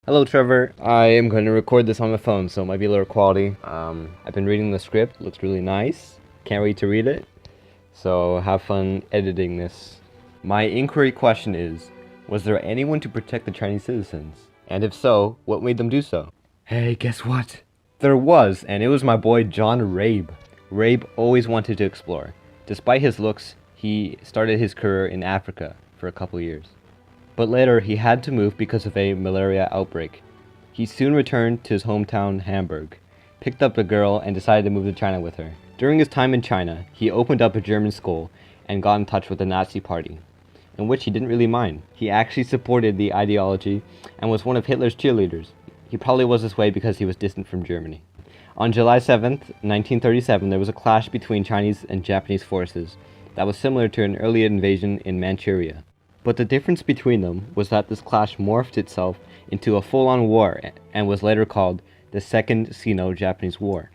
Hello, Trevor. I am going to record this on my phone, so it might be lower quality. I've been reading the script. Looks really nice. Can't wait to read it. So have fun editing this. My inquiry question is, was there anyone to protect the Chinese citizens? And if so, what made them do so? Hey, guess what? There was, and it was my boy John Rabe. Rabe always wanted to explore. Despite his looks, he started his career in Africa for a couple years. But later, he had to move because of a malaria outbreak. He soon returned to his hometown, Hamburg, picked up a girl, and decided to move to China with her. During his time in China, he opened up a German school and got in touch with the Nazi Party, in which he didn't really mind. He actually supported the ideology and was one of Hitler's cheerleaders. He probably was this way because he was distant from Germany. On July 7th, 1937, there was a clash between Chinese and Japanese forces that was similar to an early invasion in Manchuria. But the difference between them was that this clash morphed itself into a full-on war and was later called the Second Sino-Japanese War.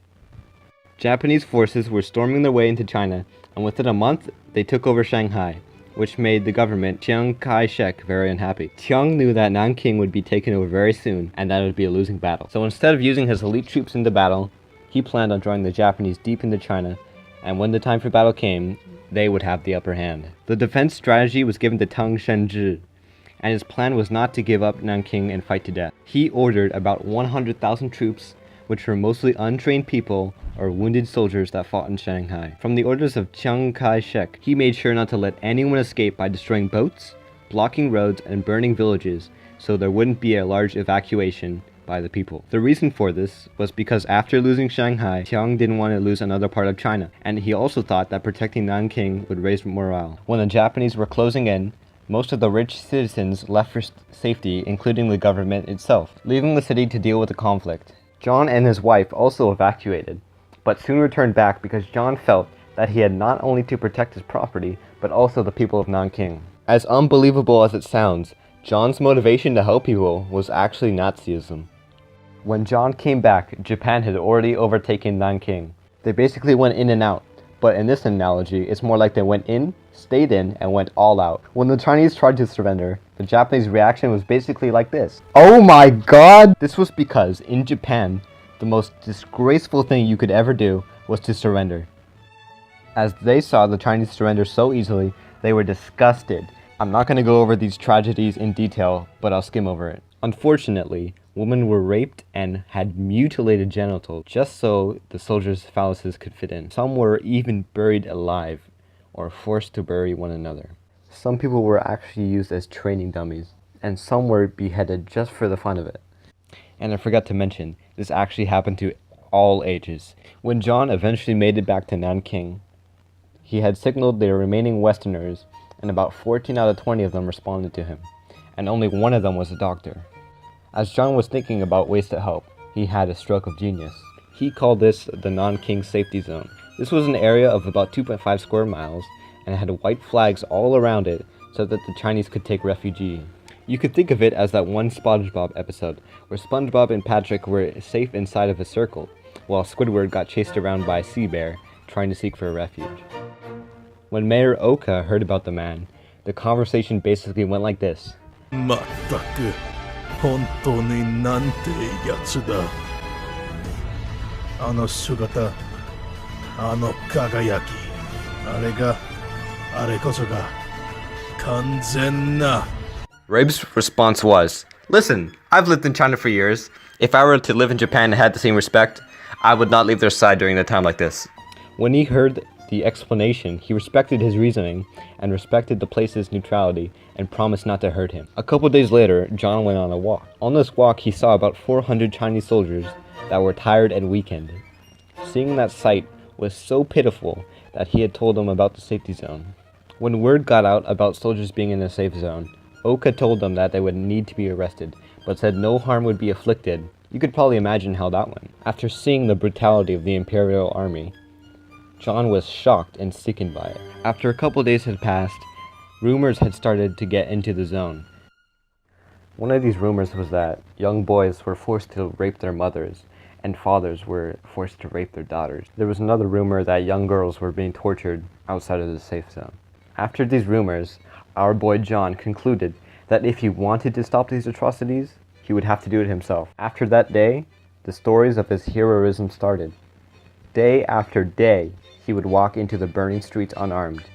Japanese forces were storming their way into China, and within a month, they took over Shanghai, which made the government Chiang Kai-shek very unhappy. Chiang knew that Nanking would be taken over very soon, and that it would be a losing battle. So instead of using his elite troops into battle, he planned on drawing the Japanese deep into China, and when the time for battle came, they would have the upper hand. The defense strategy was given to Tang Shenzhi, and his plan was not to give up Nanking and fight to death. He ordered about 100,000 troops, which were mostly untrained people or wounded soldiers that fought in Shanghai. From the orders of Chiang Kai-shek, he made sure not to let anyone escape by destroying boats, blocking roads, and burning villages, so there wouldn't be a large evacuation by the people. The reason for this was because after losing Shanghai, Chiang didn't want to lose another part of China, and he also thought that protecting Nanking would raise morale. When the Japanese were closing in, most of the rich citizens left for safety, including the government itself, leaving the city to deal with the conflict. John and his wife also evacuated, but soon returned back because John felt that he had not only to protect his property, but also the people of Nanking. As unbelievable as it sounds, John's motivation to help people was actually Nazism. When John came back, Japan had already overtaken Nanking. They basically went in and out, but in this analogy, it's more like they went in, stayed in, and went all out. When the Chinese tried to surrender, the Japanese reaction was basically like this. Oh my god! This was because, in Japan, the most disgraceful thing you could ever do was to surrender. As they saw the Chinese surrender so easily, they were disgusted. I'm not going to go over these tragedies in detail, but I'll skim over it. Unfortunately, women were raped and had mutilated genitals just so the soldiers' phalluses could fit in. Some were even buried alive or forced to bury one another. Some people were actually used as training dummies, and some were beheaded just for the fun of it. And I forgot to mention, this actually happened to all ages. When John eventually made it back to Nanking, he had signaled the remaining Westerners, and about 14 out of 20 of them responded to him, and only one of them was a doctor. As John was thinking about ways to help, he had a stroke of genius. He called this the Nanking Safety Zone. This was an area of about 2.5 square miles, and had white flags all around it so that the Chinese could take refuge. You could think of it as that one SpongeBob episode, where SpongeBob and Patrick were safe inside of a circle, while Squidward got chased around by a sea bear, trying to seek for a refuge. When Mayor Oka heard about the man, the conversation basically went like this. まったく本当になんてやつだ。あの姿、あの輝き、あれこそが完全な。 Rabe's response was, "Listen, I've lived in China for years. If I were to live in Japan and had the same respect, I would not leave their side during a time like this." When he heard the explanation, he respected his reasoning and respected the place's neutrality and promised not to hurt him. A couple days later, John went on a walk. On this walk, he saw about 400 Chinese soldiers that were tired and weakened. Seeing that sight was so pitiful that he had told them about the safety zone. When word got out about soldiers being in a safe zone, Oka told them that they would need to be arrested, but said no harm would be inflicted. You could probably imagine how that went. After seeing the brutality of the Imperial Army, John was shocked and sickened by it. After a couple days had passed, rumors had started to get into the zone. One of these rumors was that young boys were forced to rape their mothers, and fathers were forced to rape their daughters. There was another rumor that young girls were being tortured outside of the safe zone. After these rumors, our boy John concluded that if he wanted to stop these atrocities, he he would have to do it himself. After that day, the stories of his heroism started. Day after day, he would walk into the burning streets unarmed,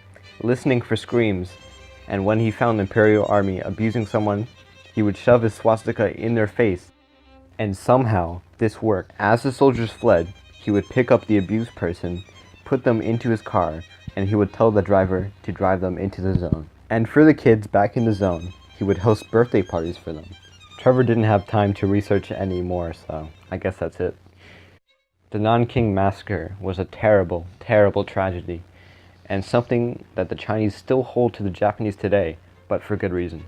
listening for screams, and when he found the Imperial Army abusing someone, he would shove his swastika in their face. And somehow, this worked. As the soldiers fled, he would pick up the abused person, put them into his car, and he would tell the driver to drive them into the zone. And for the kids back in the zone, he would host birthday parties for them. Trevor didn't have time to research anymore, so I guess that's it. The Nanking Massacre was a terrible, terrible tragedy, and something that the Chinese still hold to the Japanese today, but for good reason.